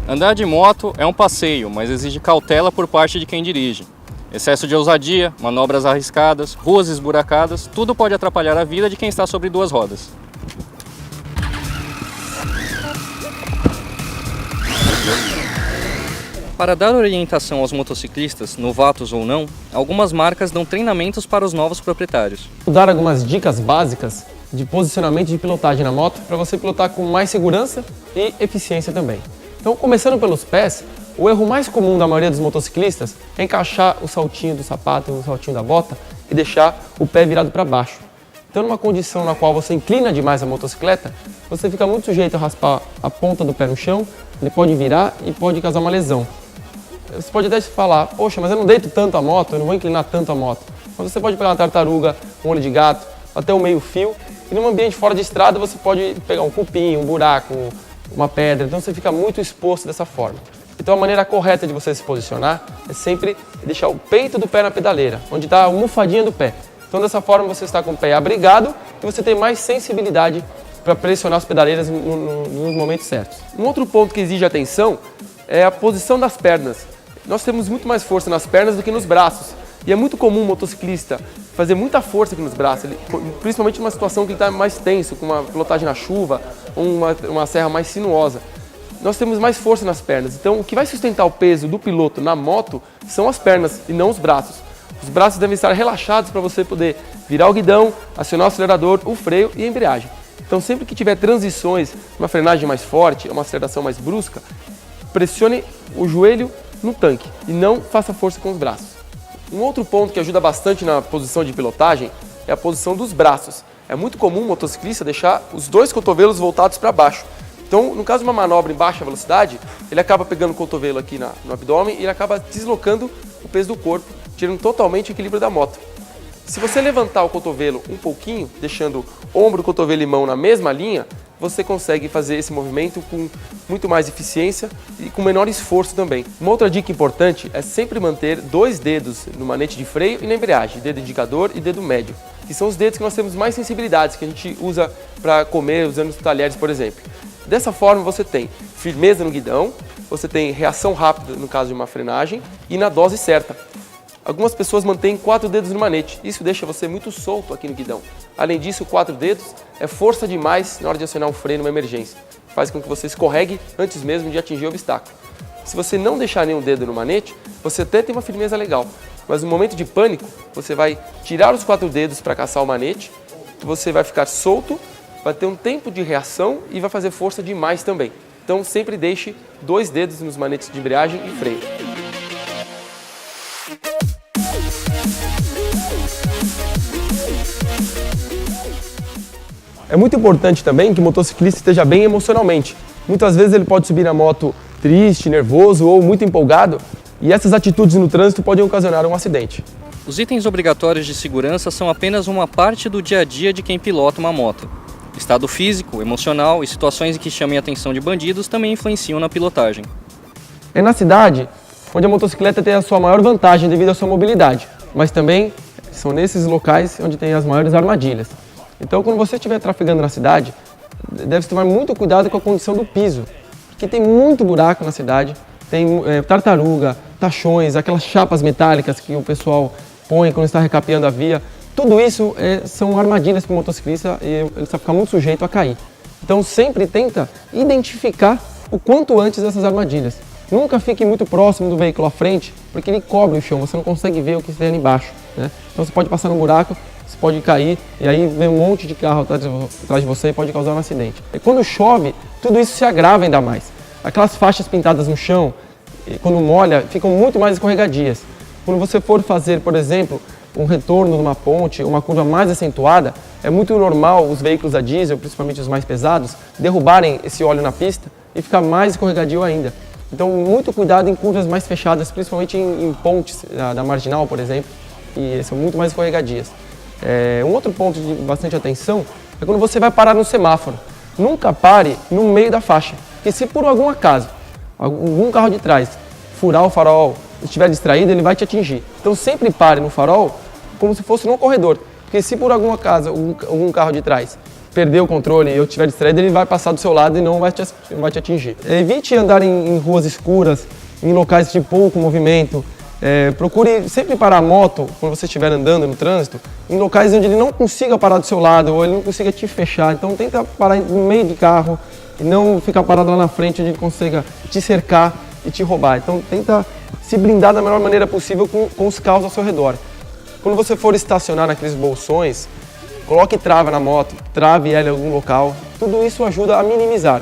Andar de moto é um passeio, mas exige cautela por parte de quem dirige. Excesso de ousadia, manobras arriscadas, ruas esburacadas, tudo pode atrapalhar a vida de quem está sobre duas rodas. Para dar orientação aos motociclistas, novatos ou não, algumas marcas dão treinamentos para os novos proprietários. Vou dar algumas dicas básicas de posicionamento de pilotagem na moto para você pilotar com mais segurança e eficiência também. Então, começando pelos pés, o erro mais comum da maioria dos motociclistas é encaixar o saltinho do sapato, o saltinho da bota e deixar o pé virado para baixo. Então, numa condição na qual você inclina demais a motocicleta, você fica muito sujeito a raspar a ponta do pé no chão, ele pode virar e pode causar uma lesão. Você pode até falar, poxa, mas eu não deito tanto a moto, eu não vou inclinar tanto a moto. Mas você pode pegar uma tartaruga, um olho de gato, até um meio fio, e num ambiente fora de estrada você pode pegar um cupim, um buraco, uma pedra, então você fica muito exposto dessa forma. Então a maneira correta de você se posicionar é sempre deixar o peito do pé na pedaleira, onde está a almofadinha do pé. Então dessa forma você está com o pé abrigado e você tem mais sensibilidade para pressionar as pedaleiras nos momentos certos. Um outro ponto que exige atenção é a posição das pernas. Nós temos muito mais força nas pernas do que nos braços. E é muito comum um motociclista fazer muita força aqui nos braços, principalmente numa situação que ele está mais tenso, com uma pilotagem na chuva ou uma serra mais sinuosa. Nós temos mais força nas pernas, então o que vai sustentar o peso do piloto na moto são as pernas e não os braços. Os braços devem estar relaxados para você poder virar o guidão, acionar o acelerador, o freio e a embreagem. Então sempre que tiver transições, uma frenagem mais forte, uma aceleração mais brusca, pressione o joelho no tanque e não faça força com os braços. Um outro ponto que ajuda bastante na posição de pilotagem é a posição dos braços. É muito comum o motociclista deixar os dois cotovelos voltados para baixo. Então, no caso de uma manobra em baixa velocidade, ele acaba pegando o cotovelo aqui no abdômen e ele acaba deslocando o peso do corpo, tirando totalmente o equilíbrio da moto. Se você levantar o cotovelo um pouquinho, deixando ombro, cotovelo e mão na mesma linha, você consegue fazer esse movimento com muito mais eficiência e com menor esforço também. Uma outra dica importante é sempre manter dois dedos no manete de freio e na embreagem, dedo indicador e dedo médio, que são os dedos que nós temos mais sensibilidades, que a gente usa para comer usando os talheres, por exemplo. Dessa forma você tem firmeza no guidão, você tem reação rápida no caso de uma frenagem e na dose certa. Algumas pessoas mantêm 4 dedos no manete, isso deixa você muito solto aqui no guidão. Além disso, 4 dedos é força demais na hora de acionar um freio numa emergência. Faz com que você escorregue antes mesmo de atingir o obstáculo. Se você não deixar nenhum dedo no manete, você até tem uma firmeza legal. Mas no momento de pânico, você vai tirar os 4 dedos para caçar o manete, você vai ficar solto, vai ter um tempo de reação e vai fazer força demais também. Então sempre deixe 2 dedos nos manetes de embreagem e freio. É muito importante também que o motociclista esteja bem emocionalmente. Muitas vezes ele pode subir na moto triste, nervoso ou muito empolgado, e essas atitudes no trânsito podem ocasionar um acidente. Os itens obrigatórios de segurança são apenas uma parte do dia a dia de quem pilota uma moto. Estado físico, emocional e situações em que chamem a atenção de bandidos também influenciam na pilotagem. É na cidade onde a motocicleta tem a sua maior vantagem devido à sua mobilidade, mas também são nesses locais onde tem as maiores armadilhas. Então, quando você estiver trafegando na cidade, deve-se tomar muito cuidado com a condição do piso, porque tem muito buraco na cidade, tem tartaruga, tachões, aquelas chapas metálicas que o pessoal põe quando está recapeando a via. Tudo isso são armadilhas para o motociclista e ele está ficando muito sujeito a cair. Então, sempre tenta identificar o quanto antes essas armadilhas. Nunca fique muito próximo do veículo à frente, porque ele cobre o chão, você não consegue ver o que tem ali embaixo, né? Então você pode passar num buraco, você pode cair e aí vem um monte de carro atrás de você e pode causar um acidente. E quando chove, tudo isso se agrava ainda mais. Aquelas faixas pintadas no chão, quando molha, ficam muito mais escorregadias. Quando você for fazer, por exemplo, um retorno numa ponte, uma curva mais acentuada, é muito normal os veículos a diesel, principalmente os mais pesados, derrubarem esse óleo na pista e ficar mais escorregadio ainda. Então, muito cuidado em curvas mais fechadas, principalmente em pontes da Marginal, por exemplo, e são muito mais escorregadias. Um outro ponto de bastante atenção é quando você vai parar no semáforo. Nunca pare no meio da faixa, porque se por algum acaso, algum carro de trás furar o farol, estiver distraído, ele vai te atingir. Então, sempre pare no farol como se fosse num corredor, porque se por algum acaso algum carro de trás perder o controle e eu estiver distraído, ele vai passar do seu lado e não vai te atingir. Evite andar em ruas escuras, em locais de pouco movimento. Procure sempre parar a moto, quando você estiver andando no trânsito, em locais onde ele não consiga parar do seu lado ou ele não consiga te fechar. Então tenta parar no meio de carro e não ficar parado lá na frente onde ele consiga te cercar e te roubar. Então tenta se blindar da melhor maneira possível com os carros ao seu redor. Quando você for estacionar naqueles bolsões, coloque trava na moto, trave ela em algum local. Tudo isso ajuda a minimizar.